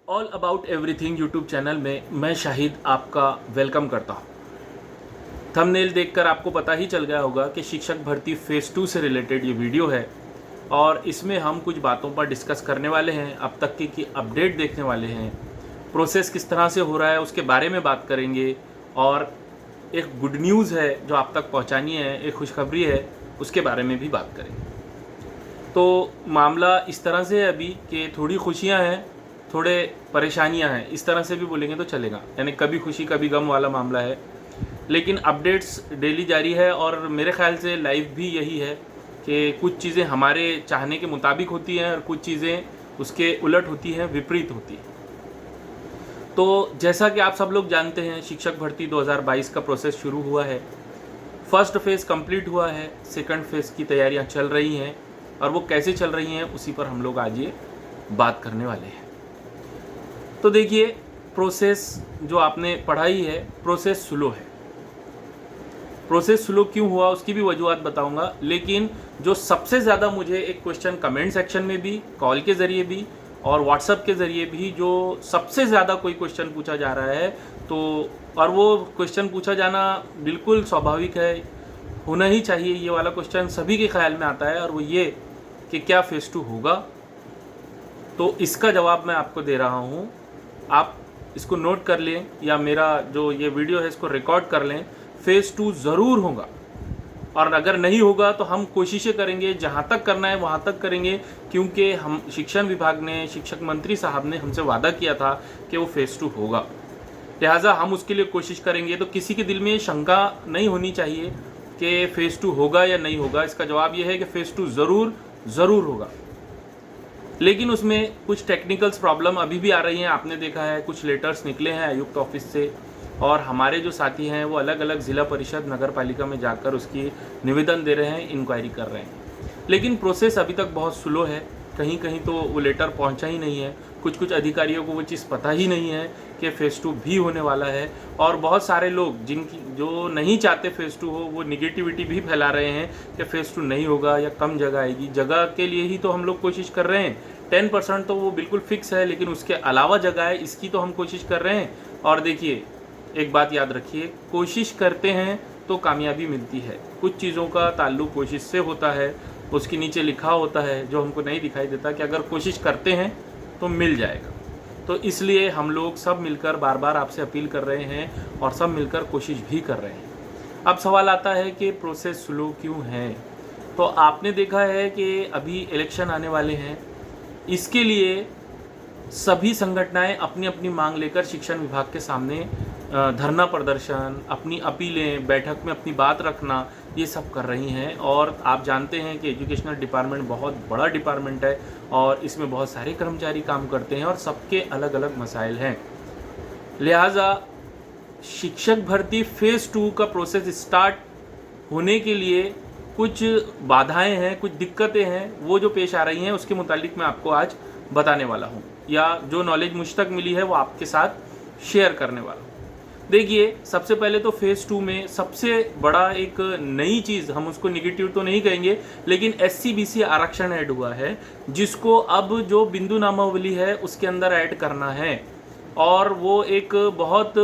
All about everything YouTube channel में मैं शाहिद आपका वेलकम करता हूँ। थंबनेल देखकर आपको पता ही चल गया होगा कि शिक्षक भर्ती फेज़ 2 से रिलेटेड ये वीडियो है और इसमें हम कुछ बातों पर डिस्कस करने वाले हैं। अब तक की अपडेट देखने वाले हैं, प्रोसेस किस तरह से हो रहा है उसके बारे में बात करेंगे और एक गुड न्यूज़ है जो आप तक पहुँचानी है, एक खुशखबरी है, उसके बारे में भी बात करेंगे। तो मामला इस तरह से है अभी कि थोड़ी खुशियाँ हैं, थोड़े परेशानियां हैं, इस तरह से भी बोलेंगे तो चलेगा, यानी कभी खुशी कभी गम वाला मामला है। लेकिन अपडेट्स डेली जारी है और मेरे ख्याल से लाइफ भी यही है कि कुछ चीज़ें हमारे चाहने के मुताबिक होती हैं और कुछ चीज़ें उसके उलट होती हैं, विपरीत होती हैं। तो जैसा कि आप सब लोग जानते हैं, शिक्षक भर्ती 2022 का प्रोसेस शुरू हुआ है। फर्स्ट फेज़ कंप्लीट हुआ है, सेकंड फेज़ की तैयारियां चल रही हैं और वो कैसे चल रही हैं उसी पर हम लोग आज ये बात करने वाले हैं। तो देखिए, प्रोसेस जो आपने पढ़ाई है, प्रोसेस स्लो है। प्रोसेस स्लो क्यों हुआ उसकी भी वजूहत बताऊंगा, लेकिन जो सबसे ज़्यादा मुझे एक क्वेश्चन कमेंट सेक्शन में भी, कॉल के ज़रिए भी और व्हाट्सएप के ज़रिए भी जो सबसे ज़्यादा कोई क्वेश्चन पूछा जा रहा है, तो और वो क्वेश्चन पूछा जाना बिल्कुल स्वाभाविक है, होना ही चाहिए। ये वाला क्वेश्चन सभी के ख्याल में आता है और वो ये कि क्या फेज़ 2 होगा। तो इसका जवाब मैं आपको दे रहा हूँ, आप इसको नोट कर लें या मेरा जो ये वीडियो है इसको रिकॉर्ड कर लें। फेज़ 2 ज़रूर होगा और अगर नहीं होगा तो हम कोशिशें करेंगे, जहाँ तक करना है वहाँ तक करेंगे, क्योंकि हम शिक्षण विभाग ने, शिक्षक मंत्री साहब ने हमसे वादा किया था कि वो फेज़ 2 होगा, लिहाजा हम उसके लिए कोशिश करेंगे। तो किसी के दिल में शंका नहीं होनी चाहिए कि फेज़ 2 होगा या नहीं होगा। इसका जवाब ये है कि फेज़ 2 ज़रूर होगा, लेकिन उसमें कुछ टेक्निकल्स प्रॉब्लम अभी भी आ रही हैं। आपने देखा है कुछ लेटर्स निकले हैं आयुक्त ऑफिस से और हमारे जो साथी हैं वो अलग अलग ज़िला परिषद, नगर पालिका में जाकर उसकी निवेदन दे रहे हैं, इंक्वायरी कर रहे हैं। लेकिन प्रोसेस अभी तक बहुत स्लो है, कहीं कहीं तो वो लेटर पहुंचा ही नहीं है, कुछ अधिकारियों को वो चीज़ पता ही नहीं है कि फेज़ 2 भी होने वाला है। और बहुत सारे लोग जो नहीं चाहते फेज़ 2 हो, वो निगेटिविटी भी फैला रहे हैं कि फेज़ 2 नहीं होगा या कम जगह आएगी। जगह के लिए ही तो हम लोग कोशिश कर रहे हैं, 10% तो वो बिल्कुल फिक्स है, लेकिन उसके अलावा जगह है, इसकी तो हम कोशिश कर रहे हैं। और देखिए, एक बात याद रखिए, कोशिश करते हैं तो कामयाबी मिलती है। कुछ चीज़ों का ताल्लुक कोशिश से होता है, उसके नीचे लिखा होता है जो हमको नहीं दिखाई देता कि अगर कोशिश करते हैं तो मिल जाएगा। तो इसलिए हम लोग सब मिलकर बार बार आपसे अपील कर रहे हैं और सब मिलकर कोशिश भी कर रहे हैं। अब सवाल आता है कि प्रोसेस स्लो क्यों है। तो आपने देखा है कि अभी इलेक्शन आने वाले हैं, इसके लिए सभी संगठनाएं अपनी अपनी मांग लेकर शिक्षण विभाग के सामने धरना प्रदर्शन, अपनी अपीलें, बैठक में अपनी बात रखना, ये सब कर रही हैं। और आप जानते हैं कि एजुकेशनल डिपार्टमेंट बहुत बड़ा डिपार्टमेंट है और इसमें बहुत सारे कर्मचारी काम करते हैं और सबके अलग अलग मसाइल हैं। लिहाजा शिक्षक भर्ती फेज़ 2 का प्रोसेस स्टार्ट होने के लिए कुछ बाधाएं हैं, कुछ दिक्कतें हैं, वो जो पेश आ रही हैं उसके मुतालिक मैं आपको आज बताने वाला हूँ, या जो नॉलेज मुझ तक मिली है वो आपके साथ शेयर करने वाला हूँ। देखिए, सबसे पहले तो फेज़ 2 में सबसे बड़ा एक नई चीज़, हम उसको निगेटिव तो नहीं कहेंगे, लेकिन SC/BC आरक्षण ऐड हुआ है, जिसको अब जो बिंदु नामावली है उसके अंदर ऐड करना है। और वो एक बहुत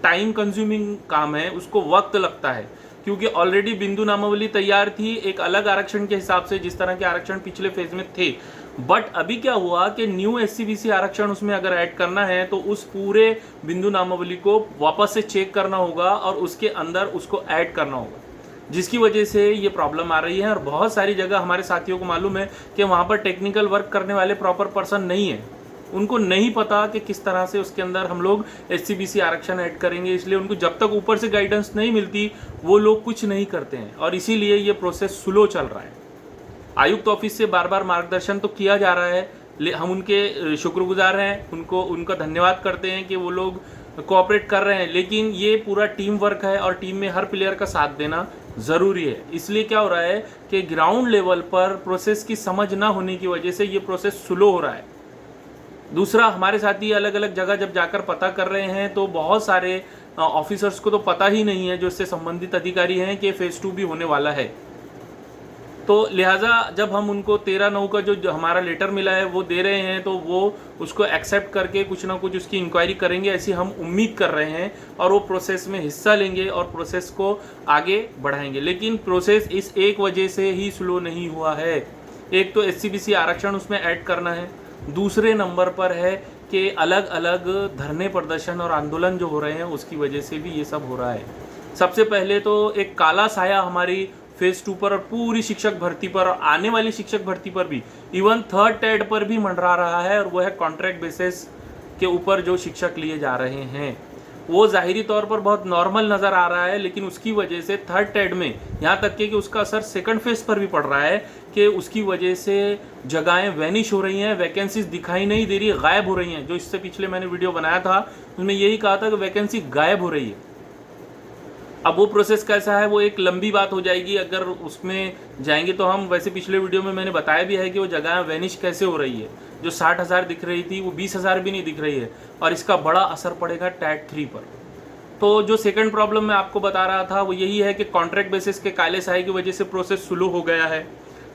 टाइम कंज्यूमिंग काम है, उसको वक्त लगता है, क्योंकि ऑलरेडी बिंदु नामावली तैयार थी एक अलग आरक्षण के हिसाब से, जिस तरह के आरक्षण पिछले फेज में थे। बट अभी क्या हुआ कि न्यू SC/BC आरक्षण उसमें अगर ऐड करना है तो उस पूरे बिंदु नामावली को वापस से चेक करना होगा और उसके अंदर उसको ऐड करना होगा, जिसकी वजह से ये प्रॉब्लम आ रही है। और बहुत सारी जगह हमारे साथियों को मालूम है कि वहाँ पर टेक्निकल वर्क करने वाले प्रॉपर पर्सन नहीं है, उनको नहीं पता कि किस तरह से उसके अंदर हम लोग SC/BC आरक्षण ऐड करेंगे, इसलिए उनको जब तक ऊपर से गाइडेंस नहीं मिलती वो लोग कुछ नहीं करते हैं और इसीलिए ये प्रोसेस स्लो चल रहा है। आयुक्त ऑफिस से बार बार मार्गदर्शन तो किया जा रहा है, हम उनके शुक्रगुजार हैं, उनका धन्यवाद करते हैं कि वो लोग कोऑपरेट कर रहे हैं, लेकिन ये पूरा टीम वर्क है और टीम में हर प्लेयर का साथ देना ज़रूरी है। इसलिए क्या हो रहा है कि ग्राउंड लेवल पर प्रोसेस की समझ ना होने की वजह से ये प्रोसेस स्लो हो रहा है। दूसरा, हमारे साथी अलग अलग जगह जब जाकर पता कर रहे हैं तो बहुत सारे ऑफिसर्स को तो पता ही नहीं है, जो इससे संबंधित अधिकारी हैं, कि फेज़ 2 भी होने वाला है। तो लिहाजा जब हम उनको 13/9 का जो हमारा लेटर मिला है वो दे रहे हैं, तो वो उसको एक्सेप्ट करके कुछ ना कुछ उसकी इंक्वायरी करेंगे, ऐसी हम उम्मीद कर रहे हैं, और वो प्रोसेस में हिस्सा लेंगे और प्रोसेस को आगे बढ़ाएंगे। लेकिन प्रोसेस इस एक वजह से ही स्लो नहीं हुआ है। एक तो SCBC आरक्षण उसमें ऐड करना है, दूसरे नंबर पर है कि अलग अलग धरने प्रदर्शन और आंदोलन जो हो रहे हैं उसकी वजह से भी ये सब हो रहा है। सबसे पहले तो एक काला साया हमारी फेज 2 पर और पूरी शिक्षक भर्ती पर और आने वाली शिक्षक भर्ती पर भी, इवन थर्ड टेड पर भी मंडरा रहा है, और वो है कॉन्ट्रैक्ट बेसिस के ऊपर जो शिक्षक लिए जा रहे हैं। वो जाहिरी तौर पर बहुत नॉर्मल नज़र आ रहा है, लेकिन उसकी वजह से थर्ड टेड में यहाँ तक कि उसका असर सेकंड फेज पर भी पड़ रहा है कि उसकी वजह से जगहें वैनिश हो रही हैं, वैकेंसीज दिखाई नहीं दे रही, गायब हो रही हैं। जो इससे पिछले मैंने वीडियो बनाया था उसमें यही कहा था कि वैकेंसी गायब हो रही है। अब वो प्रोसेस कैसा है वो एक लंबी बात हो जाएगी, अगर उसमें जाएंगे तो हम। वैसे पिछले वीडियो में मैंने बताया भी है कि वो जगह वैनिश कैसे हो रही है। जो 60,000 दिख रही थी वो 20,000 भी नहीं दिख रही है, और इसका बड़ा असर पड़ेगा टैट 3 पर। तो जो सेकंड प्रॉब्लम मैं आपको बता रहा था वो यही है कि कॉन्ट्रैक्ट बेसिस के काले साए की वजह से प्रोसेस स्लो हो गया है।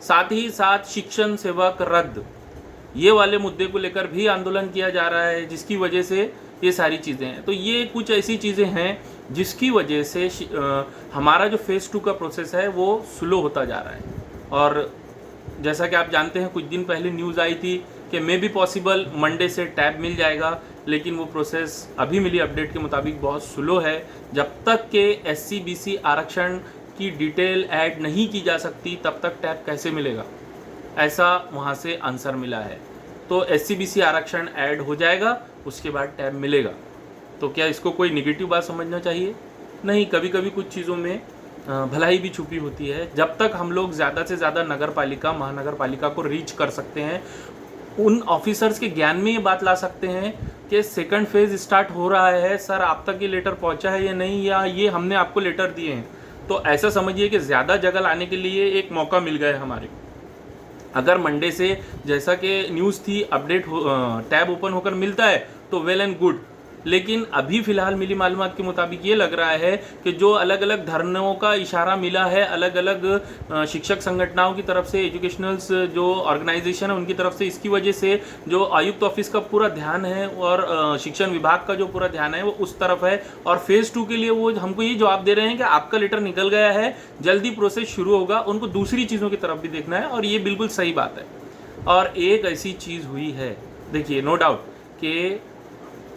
साथ ही साथ शिक्षण सेवक रद्द, ये वाले मुद्दे को लेकर भी आंदोलन किया जा रहा है, जिसकी वजह से ये सारी चीज़ें हैं। तो ये कुछ ऐसी चीज़ें हैं जिसकी वजह से हमारा जो फेज़ 2 का प्रोसेस है वो स्लो होता जा रहा है। और जैसा कि आप जानते हैं, कुछ दिन पहले न्यूज़ आई थी कि मे बी पॉसिबल मंडे से टैब मिल जाएगा, लेकिन वो प्रोसेस अभी मिली अपडेट के मुताबिक बहुत स्लो है। जब तक के SCBC आरक्षण की डिटेल ऐड नहीं की जा सकती तब तक टैब कैसे मिलेगा, ऐसा वहाँ से आंसर मिला है। तो SCBC आरक्षण ऐड हो जाएगा, उसके बाद टैब मिलेगा। तो क्या इसको कोई निगेटिव बात समझना चाहिए? नहीं, कभी कभी कुछ चीज़ों में भलाई भी छुपी होती है। जब तक हम लोग ज़्यादा से ज़्यादा नगर पालिका, महानगर पालिका को रीच कर सकते हैं, उन ऑफिसर्स के ज्ञान में ये बात ला सकते हैं कि सेकंड फेज़ स्टार्ट हो रहा है, सर आप तक ये लेटर पहुंचा है या नहीं, या ये हमने आपको लेटर दिए हैं। तो ऐसा समझिए कि ज़्यादा जगह लाने के लिए एक मौका मिल गया है हमारे। अगर मंडे से, जैसा कि न्यूज़ थी, अपडेट टैब ओपन होकर मिलता है तो वेल एंड गुड। लेकिन अभी फ़िलहाल मिली मालूमात के मुताबिक ये लग रहा है कि जो अलग अलग धरनों का इशारा मिला है अलग अलग शिक्षक संगठनों की तरफ से, एजुकेशनल्स जो ऑर्गेनाइजेशन है उनकी तरफ से, इसकी वजह से जो आयुक्त ऑफिस का पूरा ध्यान है और शिक्षण विभाग का जो पूरा ध्यान है वो उस तरफ है। और फेज़ 2 के लिए वो हमको ये जवाब दे रहे हैं कि आपका लेटर निकल गया है, जल्दी प्रोसेस शुरू होगा। उनको दूसरी चीज़ों की तरफ भी देखना है, और ये बिल्कुल सही बात है। और एक ऐसी चीज़ हुई है, देखिए, नो डाउट कि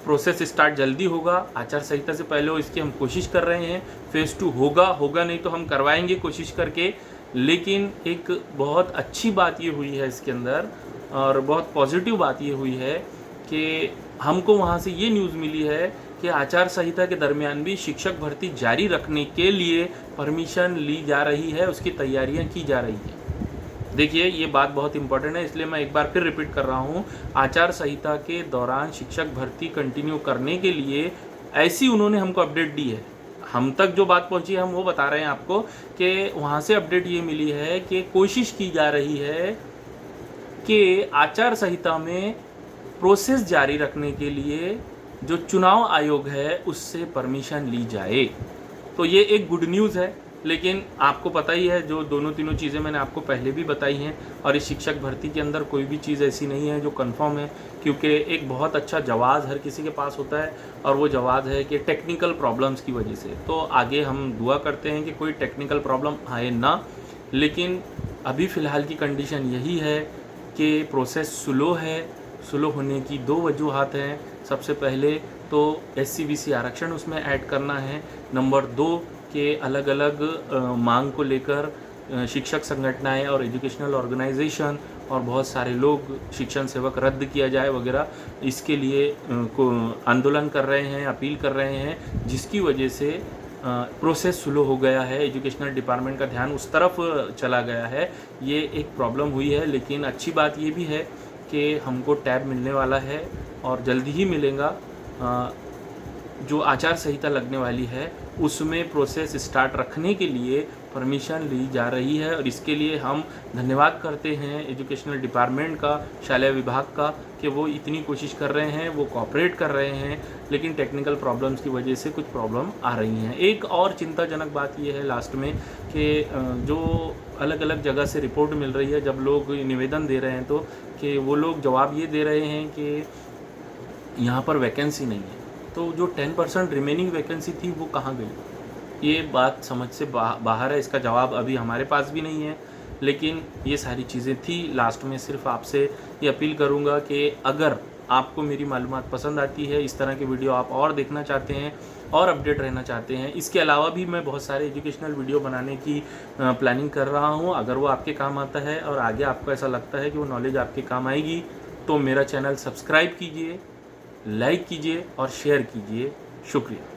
प्रोसेस स्टार्ट जल्दी होगा, आचार संहिता से पहले हो, इसकी हम कोशिश कर रहे हैं। फेज़ 2 होगा नहीं तो हम करवाएंगे कोशिश करके। लेकिन एक बहुत अच्छी बात ये हुई है इसके अंदर, और बहुत पॉजिटिव बात ये हुई है कि हमको वहाँ से ये न्यूज़ मिली है कि आचार संहिता के दरमियान भी शिक्षक भर्ती जारी रखने के लिए परमिशन ली जा रही है, उसकी तैयारियाँ की जा रही हैं। देखिए, ये बात बहुत इंपॉर्टेंट है, इसलिए मैं एक बार फिर रिपीट कर रहा हूँ। आचार संहिता के दौरान शिक्षक भर्ती कंटिन्यू करने के लिए ऐसी उन्होंने हमको अपडेट दी है। हम तक जो बात पहुँची है हम वो बता रहे हैं आपको कि वहाँ से अपडेट ये मिली है कि कोशिश की जा रही है कि आचार संहिता में प्रोसेस जारी रखने के लिए जो चुनाव आयोग है उससे परमिशन ली जाए। तो ये एक गुड न्यूज़ है। लेकिन आपको पता ही है, जो दोनों तीनों चीज़ें मैंने आपको पहले भी बताई हैं, और इस शिक्षक भर्ती के अंदर कोई भी चीज़ ऐसी नहीं है जो कंफर्म है, क्योंकि एक बहुत अच्छा जवाब हर किसी के पास होता है, और वो जवाब है कि टेक्निकल प्रॉब्लम्स की वजह से। तो आगे हम दुआ करते हैं कि कोई टेक्निकल प्रॉब्लम आए ना, लेकिन अभी फ़िलहाल की कंडीशन यही है कि प्रोसेस स्लो है। स्लो होने की 2 वजूहात हैं। सबसे पहले तो SCBC आरक्षण उसमें ऐड करना है, नंबर 2 के अलग अलग मांग को लेकर शिक्षक संगठनाएं और एजुकेशनल ऑर्गेनाइजेशन और बहुत सारे लोग शिक्षण सेवक रद्द किया जाए वगैरह, इसके लिए आंदोलन कर रहे हैं, अपील कर रहे हैं, जिसकी वजह से प्रोसेस स्लो हो गया है। एजुकेशनल डिपार्टमेंट का ध्यान उस तरफ चला गया है, ये एक प्रॉब्लम हुई है। लेकिन अच्छी बात ये भी है कि हमको टैब मिलने वाला है और जल्दी ही मिलेगा। जो आचार संहिता लगने वाली है उसमें प्रोसेस स्टार्ट रखने के लिए परमिशन ली जा रही है और इसके लिए हम धन्यवाद करते हैं एजुकेशनल डिपार्टमेंट का, शालेय विभाग का, कि वो इतनी कोशिश कर रहे हैं, वो कोऑपरेट कर रहे हैं, लेकिन टेक्निकल प्रॉब्लम्स की वजह से कुछ प्रॉब्लम आ रही हैं। एक और चिंताजनक बात ये है लास्ट में कि जो अलग अलग जगह से रिपोर्ट मिल रही है, जब लोग निवेदन दे रहे हैं तो कि वो लोग जवाब ये दे रहे हैं कि यहाँ पर वैकेंसी नहीं है। तो जो 10% रिमेनिंग वैकेंसी थी वो कहाँ गई? ये बात समझ से बाहर है, इसका जवाब अभी हमारे पास भी नहीं है। लेकिन ये सारी चीज़ें थी। लास्ट में सिर्फ आपसे ये अपील करूँगा कि अगर आपको मेरी मालूमात पसंद आती है, इस तरह के वीडियो आप और देखना चाहते हैं और अपडेट रहना चाहते हैं, इसके अलावा भी मैं बहुत सारे एजुकेशनल वीडियो बनाने की प्लानिंग कर रहा हूँ। अगर वो आपके काम आता है और आगे आपको ऐसा लगता है कि वो नॉलेज आपके काम आएगी, तो मेरा चैनल सब्सक्राइब कीजिए, लाइक कीजिए और शेयर कीजिए। शुक्रिया।